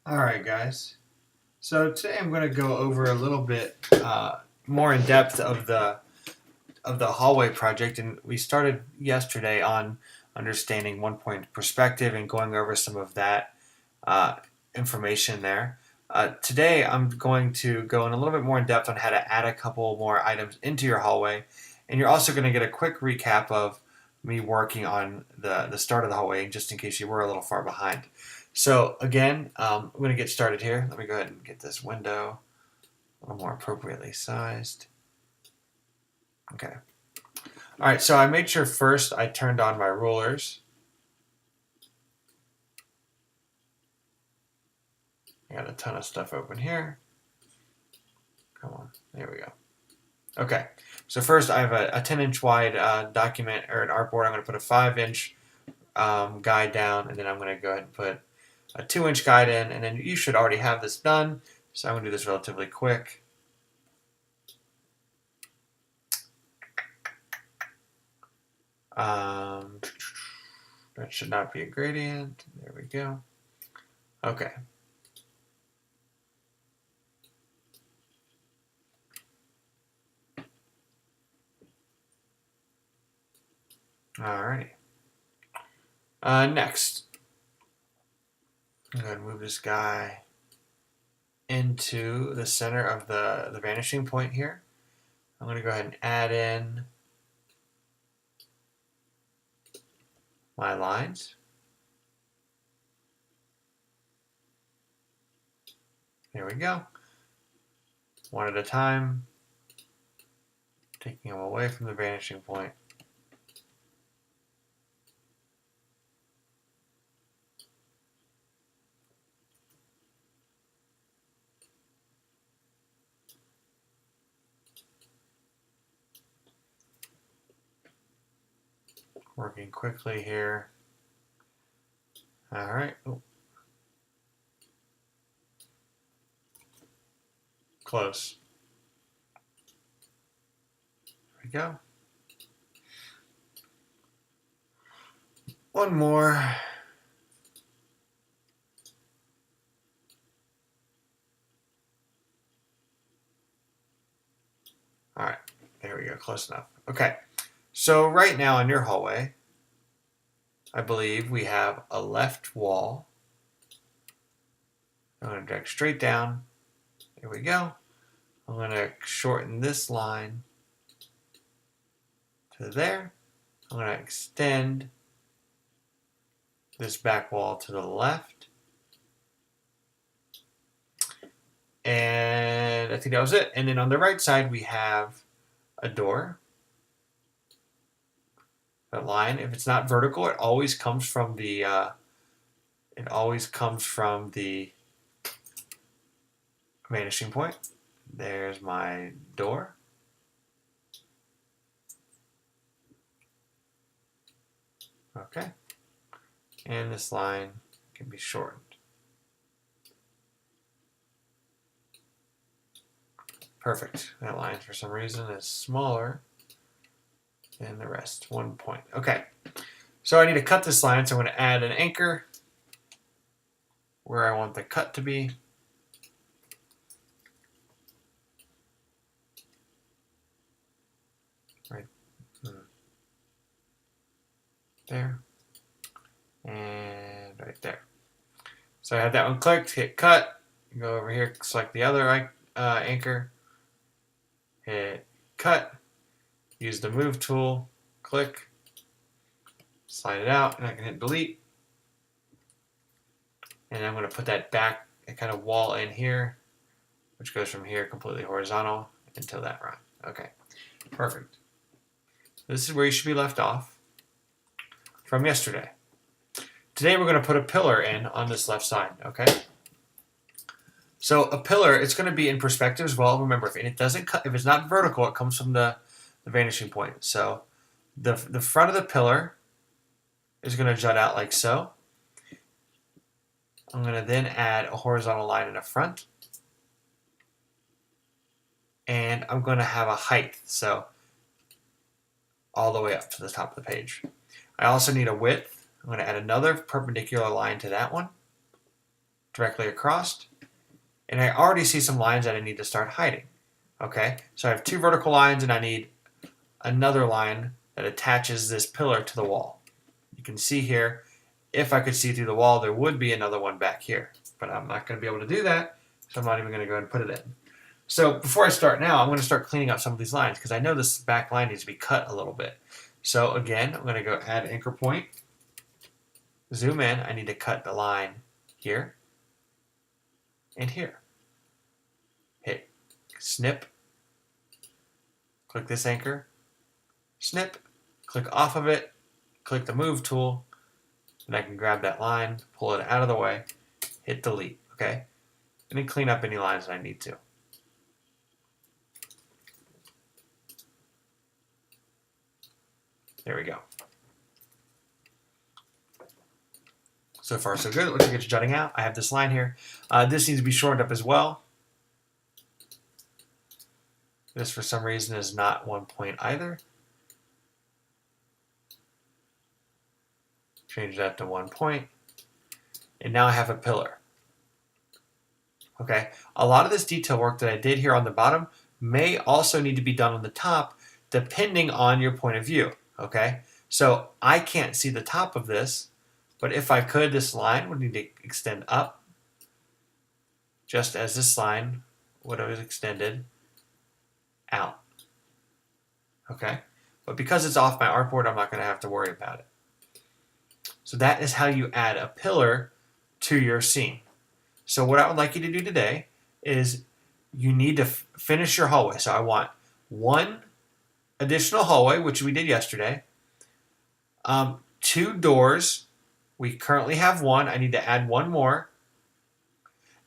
Alright guys, so today I'm going to go over a little bit more in depth of the hallway project, and we started yesterday on understanding one-point perspective and going over some of that uh, information there. Today I'm going to go in a little bit more in depth on how to add a couple more items into your hallway, and you're also going to get a quick recap of me working on the start of the hallway, just in case you were a little far behind. So again, I'm going to get started here. Let me go ahead and get this window a little more appropriately sized. Okay. All right, so I made sure first I turned on my rulers. I got a ton of stuff open here. Come on, there we go. Okay, so first I have a 10-inch wide document or an artboard. I'm going to put a 5-inch guide down, and then I'm going to go ahead and put a 2-inch guide in, and then you should already have this done. So I'm going to do this relatively quick. That should not be a gradient. There we go. Okay. Alrighty. Next, I'm going to move this guy into the center of the vanishing point here. I'm going to go ahead and add in my lines. There we go. One at a time, taking them away from the vanishing point. Working quickly here. All right. Oh. Close. There we go. One more. All right. There we go. Close enough. Okay. So right now in your hallway, I believe we have a left wall. I'm going to drag straight down. There we go. I'm going to shorten this line to there. I'm going to extend this back wall to the left. And I think that was it. And then on the right side, we have a door. That line, if it's not vertical, it always comes from the vanishing point. There's my door. Okay. And this line can be shortened. Perfect. That line, for some reason, is smaller than the rest. 1 point. Okay. So I need to cut this line, so I'm going to add an anchor where I want the cut to be. Right there. And right there. So I have that one clicked, hit cut, go over here, select the other anchor, hit cut, use the move tool, click, slide it out, and I can hit delete. And I'm going to put that back kind of wall in here, which goes from here completely horizontal until that line. Okay, perfect. This is where you should be left off from yesterday. Today we're going to put a pillar in on this left side, okay? So a pillar, it's going to be in perspective as well. Remember, if it's not vertical, it comes from the vanishing point. So the front of the pillar is going to jut out like so. I'm going to then add a horizontal line in the front. And I'm going to have a height, so all the way up to the top of the page. I also need a width. I'm going to add another perpendicular line to that one directly across, and I already see some lines that I need to start hiding. Okay, so I have 2 vertical lines and I need another line that attaches this pillar to the wall. You can see here, if I could see through the wall, there would be another one back here, but I'm not going to be able to do that, so I'm not even going to go ahead and put it in. So before I start now, I'm going to start cleaning up some of these lines because I know this back line needs to be cut a little bit. So again, I'm going to go add anchor point, zoom in. I need to cut the line here and here. Hit snip, click this anchor, snip, click off of it, click the move tool, and I can grab that line, pull it out of the way, hit delete, okay? And then clean up any lines that I need to. There we go. So far so good. It looks like it's jutting out. I have this line here. This needs to be shortened up as well. This for some reason is not 1 point either. Change that to 1 point. And now I have a pillar. Okay, a lot of this detail work that I did here on the bottom may also need to be done on the top depending on your point of view. Okay, so I can't see the top of this, but if I could, this line would need to extend up just as this line would have extended out. Okay, but because it's off my artboard, I'm not going to have to worry about it. So that is how you add a pillar to your scene. So what I would like you to do today is you need to finish your hallway. So I want 1 additional hallway, which we did yesterday. 2 doors. We currently have 1. I need to add 1 more,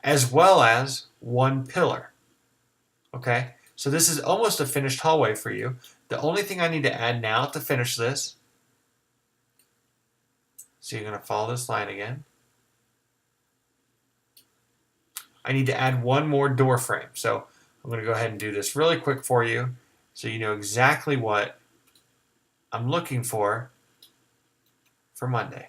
as well as 1 pillar. Okay, so this is almost a finished hallway for you. The only thing I need to add now to finish this, so you're going to follow this line again. I need to add 1 more door frame. So I'm going to go ahead and do this really quick for you so you know exactly what I'm looking for Monday.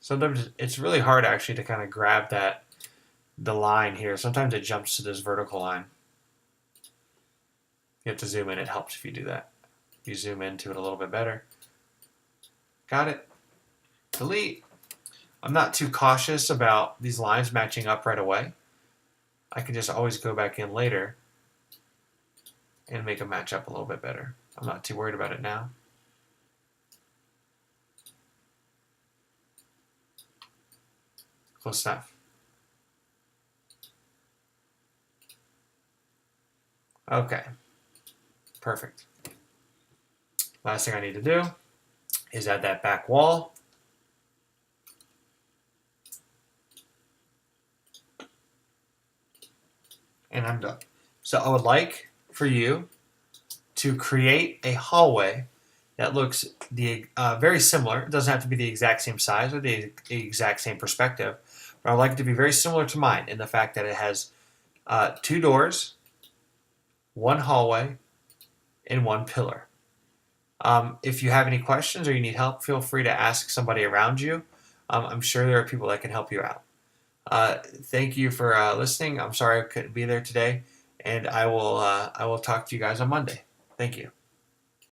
Sometimes it's really hard actually to kind of grab the line here. Sometimes it jumps to this vertical line. You have to zoom in. It helps if you do that. You zoom into it a little bit better. Got it. Delete. I'm not too cautious about these lines matching up right away. I can just always go back in later and make them match up a little bit better. I'm not too worried about it now. Close enough. Okay, perfect. Last thing I need to do is add that back wall. And I'm done. So I would like for you to create a hallway that looks very similar. It doesn't have to be the exact same size or the exact same perspective, but I would like it to be very similar to mine in the fact that it has 2 doors, 1 hallway, and 1 pillar. If you have any questions or you need help, feel free to ask somebody around you. I'm sure there are people that can help you out. Thank you for listening. I'm sorry I couldn't be there today, and I will talk to you guys on Monday. Thank you.